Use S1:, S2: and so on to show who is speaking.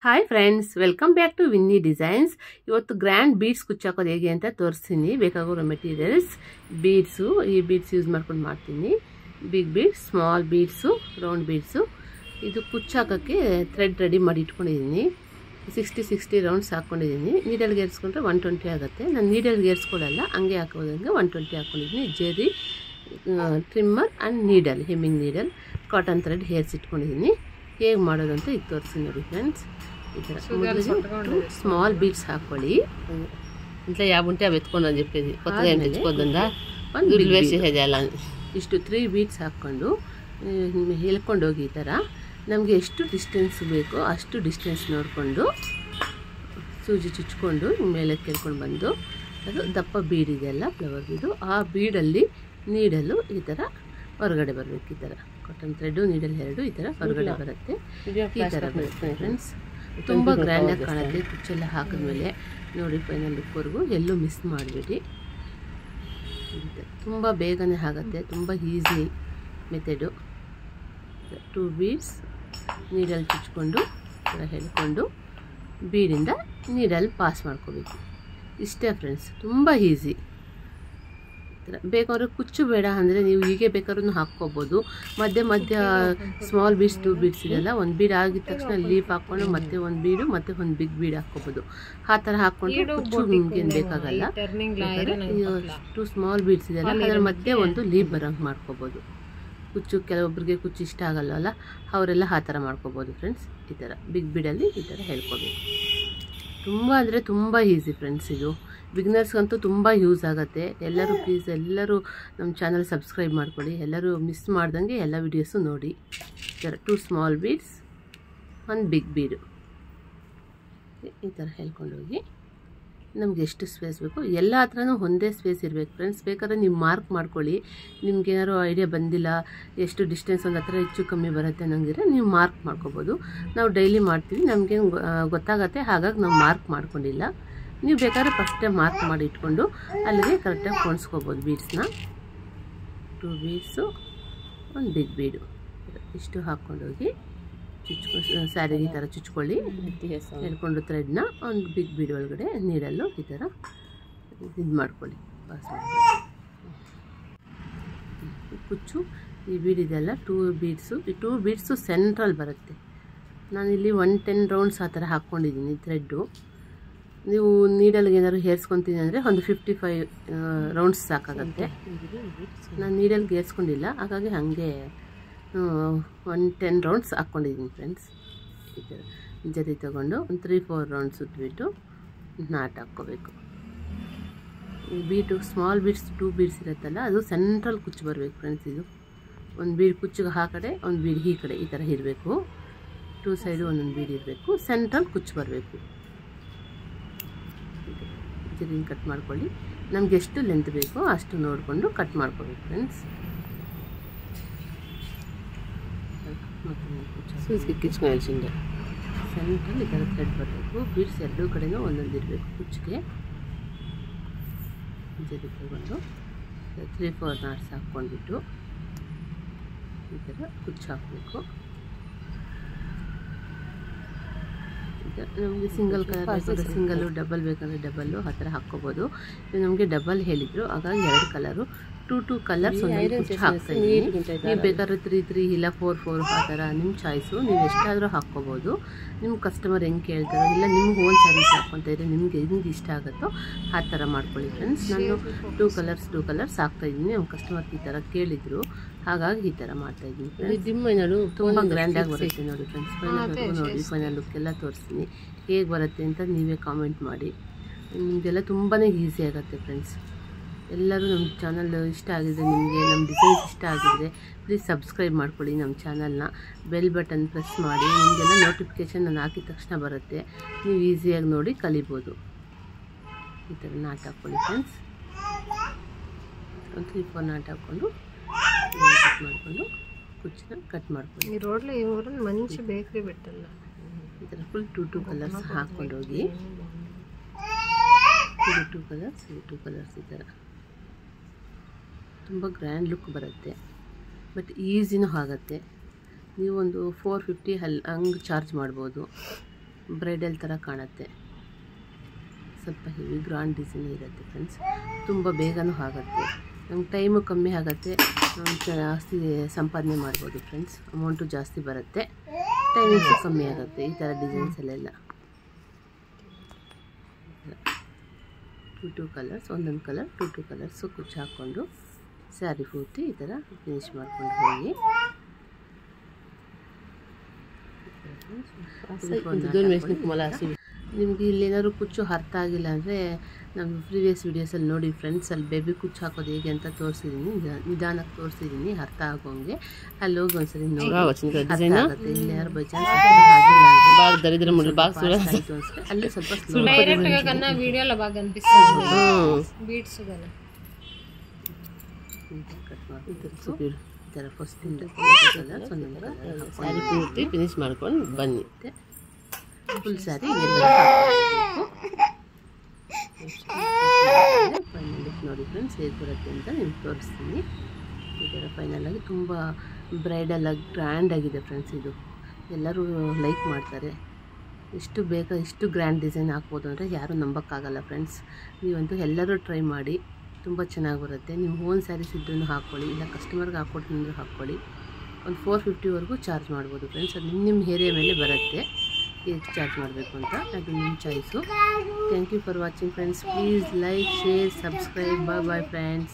S1: Hi friends, welcome back to Vinni designs. ಇವತ್ತು grand beads ಕುಚ್ಚಾಕೋದು ಹೇಗೆ ಅಂತ ತೋರಿಸ್ತೀನಿ. ಬೇಕಾಗಿರೋ ಮೆಟೀರಿಯಲ್ಸ್ ಬೀಡ್ಸು, ಈ ಬೀಡ್ಸ್ ಯೂಸ್ ಮಾಡ್ಕೊಂಡು ಮಾಡ್ತೀನಿ. Big beads, small beads, round beads. ಇದು ಕುಚ್ಚಾಕೋಕ್ಕೆ ಥ್ರೆಡ್ ರೆಡಿ ಮಾಡಿ ಇಟ್ಕೊಂಡಿದ್ದೀನಿ. 60 ರೌಂಡ್ಸ್ ಹಾಕ್ಕೊಂಡಿದ್ದೀನಿ. ನೀಡಲ್ಗೆ ಏರಿಸ್ಕೊಂಡ್ರೆ 120 ಆಗುತ್ತೆ. ನಾನು ನೀಡಲ್ಗೆ ಏರಿಸ್ಕೊಳ್ಳಲ್ಲ, ಹಂಗೆ ಹಾಕೋದಂಗೆ 120 ಹಾಕ್ಕೊಂಡಿದ್ದೀನಿ. ಜೆರಿ, trimmer and needle, hemming needle, cotton thread ಹೇರ್ಸಿಟ್ಕೊಂಡಿದ್ದೀನಿ. ಹೇಗೆ ಮಾಡೋದು ಅಂತ ಈಗ ತೋರಿಸಿ ನೋಡಿ ಫ್ರೆಂಡ್ಸ್. ಈ ಥರ ಸ್ಮಾಲ್ ಬೀಡ್ಸ್ ಹಾಕ್ಕೊಳ್ಳಿ. ఇంట్లో 50 ఉంటే అవి ఎత్తుకొని చెప్పేది కొత్తగా ఏం తెచ్చుకోద్దా వేసేసేది అలా. ಇಷ್ಟು 3 ಬೀಡ್ಸ್ ಹಾಕ್ಕೊಂಡು ಎಳ್ಕೊಂಡು ಹೋಗಿ ಈ ಥರ ನಮಗೆ ಎಷ್ಟು ಡಿಸ್ಟೆನ್ಸ್ ಬೇಕೋ ಅಷ್ಟು ಡಿಸ್ಟೆನ್ಸ್ ನೋಡಿಕೊಂಡು ಸೂಜಿ ಚುಚ್ಕೊಂಡು ಮೇಲೆ ಕೆಳ್ಕೊಂಡು ಬಂದು ಅದು ದಪ್ಪ ಬೀಡ್ ಇದೆಯಲ್ಲ, ಫ್ಲವರ್ ಬೀಡು, ಆ ಬೀಡಲ್ಲಿ ನೀಡಲು ಈ ಥರ ಹೊರಗಡೆ ಬರಬೇಕು. ಈ ಥರ ಕಾಟನ್ ಥ್ರೆಡ್ಡು, ನೀಡಲ್ ಎರಡು ಈ ಥರ ಹೊರಗಡೆ ಬರುತ್ತೆ. ಈ ಥರ ಬರುತ್ತೆ ಫ್ರೆಂಡ್ಸ್. ತುಂಬ ಗ್ರ್ಯಾಂಡಾಗಿ ಕಾಣುತ್ತೆ. ಕುಚ್ಚೆಲ್ಲ ಹಾಕಿದ್ಮೇಲೆ ನೋಡಿ ಫೈನಲ್ ಲುಕ್ವರೆಗೂ ಎಲ್ಲೂ ಮಿಸ್ ಮಾಡಿಬಿಡಿ. ತುಂಬ ಬೇಗನೆ ಆಗುತ್ತೆ, ತುಂಬ ಈಸಿ ಮೆಥಡು. 2 ಬೀಡ್ಸ್ ನೀಡಲ್ ಚುಚ್ಕೊಂಡು ಹೇಳ್ಕೊಂಡು ಬೀಡಿಂದ ನೀಡಲ್ ಪಾಸ್ ಮಾಡ್ಕೋಬೇಕು. ಇಷ್ಟೇ ಫ್ರೆಂಡ್ಸ್, ತುಂಬ ಈಸಿ. ಬೇಕಾದ್ರೆ ಕುಚ್ಚು ಬೇಡ ಅಂದರೆ ನೀವು ಹೀಗೆ ಬೇಕಾದ್ರೂ ಹಾಕ್ಕೋಬೋದು. ಮಧ್ಯ ಸ್ಮಾಲ್ ಬೀಡ್ಸ್ 2 ಬೀಡ್ಸ್ ಇದೆಲ್ಲ, ಒಂದು ಬೀಡ್ ಆಗಿದ ತಕ್ಷಣ ಲೀಫ್ ಹಾಕ್ಕೊಂಡು ಮತ್ತೆ ಒಂದು ಬೀಡು ಮತ್ತೆ ಒಂದು ಬಿಗ್ ಬೀಡ್ ಹಾಕ್ಕೋಬೋದು. ಆ ಥರ ಹಾಕ್ಕೊಂಡ್ರೆ ಕುಚ್ಚು ನಿಮ್ಗೇನು ಬೇಕಾಗಲ್ಲ. 2 ಸ್ಮಾಲ್ ಬೀಡ್ಸ್ ಇದೆಲ್ಲ, ಅದರ ಮಧ್ಯೆ ಒಂದು ಲೀಫ್ ಬರೋಂಗೆ ಮಾಡ್ಕೋಬೋದು. ಕುಚ್ಚು ಕೆಲವೊಬ್ಬರಿಗೆ ಕುಚ್ಚು ಇಷ್ಟ ಆಗಲ್ವಲ್ಲ, ಅವರೆಲ್ಲ ಆ ಥರ ಮಾಡ್ಕೋಬೋದು ಫ್ರೆಂಡ್ಸ್. ಈ ಥರ ಬಿಗ್ ಬೀಡಲ್ಲಿ ಈ ಥರ ಹೇಳ್ಕೋಬೇಕು. ತುಂಬ ಅಂದರೆ ತುಂಬ ಈಸಿ ಫ್ರೆಂಡ್ಸ್. ಇದು ಬಿಗ್ನರ್ಸ್ಗಂತೂ ತುಂಬ ಯೂಸ್ ಆಗುತ್ತೆ. ಎಲ್ಲರೂ ಪ್ಲೀಸ್ ಎಲ್ಲರೂ ನಮ್ಮ ಚಾನಲ್ ಸಬ್ಸ್ಕ್ರೈಬ್ ಮಾಡ್ಕೊಳ್ಳಿ. ಎಲ್ಲರೂ ಮಿಸ್ ಮಾಡ್ದಂಗೆ ಎಲ್ಲ ವೀಡಿಯೋಸು ನೋಡಿ. ಈ ಥರ 2 ಸ್ಮಾಲ್ ಬೀಡ್ಸ್, 1 ಬಿಗ್ ಬೀಡು ಈ ಥರ ಹೇಳ್ಕೊಂಡು ಹೋಗಿ ನಮ್ಗೆ ಎಷ್ಟು ಸ್ಪೇಸ್ ಬೇಕು ಎಲ್ಲ ಹತ್ರನೂ ಒಂದೇ ಸ್ಪೇಸ್ ಇರಬೇಕು ಫ್ರೆಂಡ್ಸ್. ಬೇಕಾದ್ರೆ ನೀವು ಮಾರ್ಕ್ ಮಾಡ್ಕೊಳ್ಳಿ. ನಿಮ್ಗೆ ಏನಾದ್ರು ಐಡಿಯಾ ಬಂದಿಲ್ಲ, ಎಷ್ಟು ಡಿಸ್ಟೆನ್ಸ್ ಒಂದು ಹತ್ರ ಹೆಚ್ಚು ಕಮ್ಮಿ ಬರುತ್ತೆ ಅನ್ನೋಂಗಿದ್ರೆ ನೀವು ಮಾರ್ಕ್ ಮಾಡ್ಕೋಬೋದು. ನಾವು ಡೈಲಿ ಮಾಡ್ತೀವಿ, ನಮಗೇನು ಗೊತ್ತಾಗತ್ತೆ, ಹಾಗಾಗಿ ನಾವು ಮಾರ್ಕ್ ಮಾಡ್ಕೊಂಡಿಲ್ಲ. ನೀವು ಬೇಕಾದ್ರೆ ಫಸ್ಟೇ ಮಾರ್ಕ್ ಮಾಡಿ ಇಟ್ಕೊಂಡು ಅಲ್ಲಿಗೆ ಕರೆಕ್ಟಾಗಿ ಕೊಣಿಸ್ಕೋಬೋದು ಬೀಡ್ಸ್ನ. 2 ಬೀಡ್ಸು, 1 ಬಿಗ್ ಬೀಡು ಇಷ್ಟು ಹಾಕ್ಕೊಂಡೋಗಿ ಸ್ಯಾರಿಗೆ ಈ ಥರ ಚುಚ್ಕೊಳ್ಳಿ. ಹೇಳ್ಕೊಂಡು ಥ್ರೆಡ್ನ ಒಂದು ಬಿಗ್ ಬೀಡ್ ಒಳಗಡೆ ನೀಡಲ್ಲು ಈ ಥರ ಇದು ಮಾಡ್ಕೊಳ್ಳಿ, ಪಾಸ್ ಮಾಡ್ಕೊಳ್ಳಿ. ಕುಚ್ಚು ಈ ಬೀಡ್ ಇದೆಲ್ಲ 2 ಬೀಡ್ಸು. ಈ 2 ಬೀಡ್ಸು ಸೆಂಟ್ರಲ್ ಬರುತ್ತೆ. ನಾನಿಲ್ಲಿ 110 ರೌಂಡ್ಸ್ ಆ ಥರ ಹಾಕ್ಕೊಂಡಿದ್ದೀನಿ ಥ್ರೆಡ್ಡು. ನೀವು ನೀಡಲ್ಗೆ ಏನಾದ್ರು ಹೇರ್ಸ್ಕೊತೀನಿ ಅಂದರೆ ಒಂದು 55 ರೌಂಡ್ಸ್ ಸಾಕಾಗುತ್ತೆ. ನಾನು ನೀಡಲ್ಗೆ ಹೇರ್ಸ್ಕೊಂಡಿಲ್ಲ, ಹಾಗಾಗಿ ಹಾಗೆ 110 ರೌಂಡ್ಸ್ ಹಾಕ್ಕೊಂಡಿದ್ದೀನಿ ಫ್ರೆಂಡ್ಸ್. ಈ ಥರ ಜರಿ ತೊಗೊಂಡು ಒಂದು 3-4 ರೌಂಡ್ಸ್ ಸುತ್ತಬಿಟ್ಟು ನಾಟ್ ಹಾಕ್ಕೋಬೇಕು. ಈ ಬೀಟು ಸ್ಮಾಲ್ ಬೀಡ್ಸ್ 2 ಬೀಡ್ಸ್ ಇರುತ್ತಲ್ಲ, ಅದು ಸೆಂಟ್ರಲ್ ಕುಚ್ಚು ಬರಬೇಕು ಫ್ರೆಂಡ್ಸ್. ಇದು ಒಂದು ಬೀಡ್ ಕುಚ್ಚಿಗೆ ಆ ಕಡೆ, ಒಂದು ಬೀಡ್ ಈ ಕಡೆ ಈ ಥರ ಇರಬೇಕು. 2 ಸೈಡು ಒಂದೊಂದು ಬೀಡ್ ಇರಬೇಕು, ಸೆಂಟ್ರಲ್ ಕುಚ್ಚು ಬರಬೇಕು. ಜರಿನ ಕಟ್ ಮಾಡ್ಕೊಳ್ಳಿ. ನಮ್ಗೆ ಎಷ್ಟು ಲೆಂತ್ ಬೇಕೋ ಅಷ್ಟು ನೋಡಿಕೊಂಡು ಕಟ್ ಮಾಡ್ಕೋಬೇಕು ಫ್ರೆಂಡ್ಸ್. ಸೂಜಿಗೆ ಕಿಚ್ಕೊಂಡೆ ಸೆಂಟ್ರಲ್ಲಿ ಈ ಥರ ಥ್ರೆಡ್ ಬರಬೇಕು. ಬೀಡ್ಸ್ ಎರಡೂ ಕಡೆನೂ ಒಂದೊಂದು ಇರಬೇಕು ಕುಚ್ಚಿಗೆ. ಜರಿ ತಗೊಂಡು 3-4 ನಾಟ್ಸ್ ಹಾಕ್ಕೊಂಡ್ಬಿಟ್ಟು ಈ ಥರ ಕುಚ್ಚು ಹಾಕಬೇಕು. ನಮಗೆ ಸಿಂಗಲ್ ಕಲರ್ ಬೇಕಾದ್ರೆ ಸಿಂಗಲ್ಲು, ಡಬಲ್ ಬೇಕಂದರೆ ಡಬಲ್ಲು ಆ ಥರ ಹಾಕ್ಕೋಬೋದು. ನಮಗೆ ಡಬಲ್ ಹೇಳಿದರು, ಹಾಗಾಗಿ 2 ಕಲರು 2 ಕಲರ್ಸ್ ಒಂದೊಂದು ಕುಚ್ಚು ಹಾಕ್ತಾಯಿದ್ದೀನಿ. ನೀವು ಬೇಕಾದ್ರೆ 3 ಇಲ್ಲ 4 ಆ ಥರ ನಿಮ್ಮ ಚಾಯ್ಸು. ನೀವು ಎಷ್ಟಾದರೂ ಹಾಕ್ಕೋಬೋದು. ನಿಮ್ಮ ಕಸ್ಟಮರ್ ಹೆಂಗೆ ಕೇಳ್ತಾರೋ, ಇಲ್ಲ ನಿಮ್ಗೆ ಓನ್ ಸ್ಯಾರೀಸ್ ಹಾಕ್ಕೊತಾ ಇದ್ರೆ ನಿಮಗೆ ಹೆಂಗೆ ಇಷ್ಟ ಆಗುತ್ತೋ ಆ ಥರ ಮಾಡ್ಕೊಳ್ಳಿ ಫ್ರೆಂಡ್ಸ್. ನಾನು 2 ಕಲರ್ಸ್ ಹಾಕ್ತಾಯಿದ್ದೀನಿ. ನಮ್ಮ ಕಸ್ಟಮರ್ ಈ ಥರ ಕೇಳಿದರು, ಹಾಗಾಗಿ ಈ ಥರ ಮಾಡ್ತಾಯಿದ್ದೀನಿ. ಡಿಮ್ಮೈನರು ತುಂಬ ಗ್ರ್ಯಾಂಡಾಗಿ ಬರುತ್ತೆ ನೋಡಿ ಫ್ರೆಂಡ್ಸ್. ಫೈನಲ್ ನೋಡಿ, ಫೈನಲ್ ಲುಕ್ ಎಲ್ಲ ತೋರಿಸ್ತೀನಿ. ಹೇಗೆ ಬರುತ್ತೆ ಅಂತ ನೀವೇ ಕಾಮೆಂಟ್ ಮಾಡಿ. ನಿಮಗೆಲ್ಲ ತುಂಬಾ ಈಸಿ ಆಗುತ್ತೆ ಫ್ರೆಂಡ್ಸ್. ಎಲ್ಲರೂ ನಮ್ಮ ಚಾನಲ್ ಇಷ್ಟ ಆಗಿದ್ರೆ, ನಿಮಗೆ ನಮ್ಮ ಡಿಸೈನ್ಸ್ ಇಷ್ಟ ಆಗಿದ್ರೆ ಪ್ಲೀಸ್ ಸಬ್ಸ್ಕ್ರೈಬ್ ಮಾಡ್ಕೊಳ್ಳಿ ನಮ್ಮ ಚಾನಲ್ನ. ಬೆಲ್ ಬಟನ್ ಪ್ರೆಸ್ ಮಾಡಿ, ನಿಮಗೆಲ್ಲ ನೋಟಿಫಿಕೇಷನ್ ನಾನು ಹಾಕಿದ ತಕ್ಷಣ ಬರುತ್ತೆ. ನೀವು ಈಸಿಯಾಗಿ ನೋಡಿ ಕಲಿಬೋದು. ಈ ಥರ ನಾಟ್ ಹಾಕ್ಕೊಳ್ಳಿ ಫ್ರೆಂಡ್ಸ್. ಒಂದು 3-4 ನಾಟ್ ಹಾಕ್ಕೊಂಡು ಕಟ್ ಮಾಡಿಕೊಂಡು ಕುಚ್ಚನ್ನ ಕಟ್ ಮಾಡ್ಕೊಳ್ಳಿ. ಈ ರೋಡ್ಲಿ ಊರಲ್ಲಿ ಮಂಚು ಬೇಕ್ರಿ ಬಿಟ್ಟಲ್ಲ. ಈ ಥರ ಫುಲ್ 2 ಕಲರ್ಸ್ ಹಾಕ್ಕೊಂಡೋಗಿ 2 ಕಲರ್ಸ್ ಈ ಥರ ತುಂಬ ಗ್ರ್ಯಾಂಡ್ ಲುಕ್ ಬರುತ್ತೆ. ಬಟ್ ಈಸಿನೂ ಆಗುತ್ತೆ. ನೀವೊಂದು 450 ಹಂಗೆ ಚಾರ್ಜ್ ಮಾಡ್ಬೋದು. ಬ್ರೈಡಲ್ ಥರ ಕಾಣುತ್ತೆ. ಸ್ವಲ್ಪ ಹೆವಿ ಗ್ರ್ಯಾಂಡ್ ಡಿಸೈನ್ ಇರುತ್ತೆ ಫ್ರೆಂಡ್ಸ್. ತುಂಬ ಬೇಗನೂ ಆಗುತ್ತೆ, ನಮ್ಗೆ ಟೈಮು ಕಮ್ಮಿ ಆಗುತ್ತೆ, ಜಾಸ್ತಿ ಸಂಪಾದನೆ ಮಾಡ್ಬೋದು ಫ್ರೆಂಡ್ಸ್. ಅಮೌಂಟು ಜಾಸ್ತಿ ಬರುತ್ತೆ, ಟೈಮಿಂಗ್ಸು ಕಮ್ಮಿ ಆಗುತ್ತೆ ಈ ಥರ ಡಿಸೈನ್ಸಲ್ಲೆಲ್ಲ. 2 ಕಲರ್ಸ್, ಒಂದೊಂದು ಕಲರ್ 2 ಕಲರ್ಸು ಕುಚ್ಚು ಹಾಕ್ಕೊಂಡು ಸ್ಯಾರಿ ಪೂರ್ತಿ ಈ ಥರ ಫಿನಿಶ್ ಮಾಡ್ಕೊಂಡು ಹೋಗಿ ನಿಮಗೆ ಇಲ್ಲೇನಾದ್ರು ಕುಚ್ಚು ಅರ್ಥ ಆಗಿಲ್ಲ ಅಂದರೆ ನಮ್ಮ ಪ್ರೀವಿಯಸ್ ವೀಡಿಯೋಸಲ್ಲಿ ನೋಡಿ ಫ್ರೆಂಡ್ಸ್, ಅಲ್ಲಿ ಬೇಬಿ ಕುಚ್ಚು ಹಾಕೋದು ಹೇಗೆ ಅಂತ ತೋರಿಸಿದ್ದೀನಿ, ನಿಧಾನಕ್ಕೆ ತೋರಿಸಿದ್ದೀನಿ ಅರ್ಥ ಆಗೋಂಗೆ. ಅಲ್ಲಿ ಹೋಗಿ ಒಂದ್ಸರಿ ನೋಡಿ ಇಲ್ಲಿ ಯಾರು ಬೈ ಚಾನ್ಸ್ ಅಲ್ಲಿ ಸ್ವಲ್ಪ ಈ ಥರ ಫಸ್ಟಿಂದ ಸ್ಯಾರಿ ಪೂರ್ತಿ ಫಿನಿಶ್ ಮಾಡ್ಕೊಂಡು ಬನ್ನಿ. ಫುಲ್ ಸ್ಯಾರಿ ಫೈನಲ್ ನೋಡಿ ಫ್ರೆಂಡ್ಸ್ ಹೇಗೆ ಬರುತ್ತೆ ಅಂತ ನಿಮ್ಗೆ ತೋರಿಸ್ತೀನಿ. ಈ ಥರ ಫೈನಲಾಗಿ ತುಂಬ ಬ್ರೈಡಲಾಗಿ ಗ್ರ್ಯಾಂಡಾಗಿದೆ ಫ್ರೆಂಡ್ಸ್. ಇದು ಎಲ್ಲರೂ ಲೈಕ್ ಮಾಡ್ತಾರೆ. ಎಷ್ಟು ಬೇಗ ಎಷ್ಟು ಗ್ರ್ಯಾಂಡ್ ಡಿಸೈನ್ ಹಾಕ್ಬೋದು ಅಂದರೆ ಯಾರೂ ನಂಬೋಕ್ಕಾಗಲ್ಲ ಫ್ರೆಂಡ್ಸ್. ನೀವಂತೂ ಎಲ್ಲರೂ ಟ್ರೈ ಮಾಡಿ, ತುಂಬ ಚೆನ್ನಾಗಿ ಬರುತ್ತೆ. ನಿಮ್ಮ ಓನ್ ಸ್ಯಾರೀಸ್ ಇದ್ರೂ ಹಾಕ್ಕೊಳ್ಳಿ, ಇಲ್ಲ ಕಸ್ಟಮರ್ಗೆ ಹಾಕ್ಕೊಡ್ತೀನಿ ಹಾಕ್ಕೊಳ್ಳಿ. ಒಂದು 450ವರೆಗೂ ಚಾರ್ಜ್ ಮಾಡ್ಬೋದು ಫ್ರೆಂಡ್ಸ್. ಅದು ನಿಮ್ಮ ಏರಿಯಾ ಮೇಲೆ ಬರುತ್ತೆ ಎಷ್ಟು ಚಾರ್ಜ್ ಮಾಡಬೇಕು ಅಂತ, ಅದು ನಿಮ್ಮ choice. Thank you for watching friends. Please like, share, subscribe. Bye friends.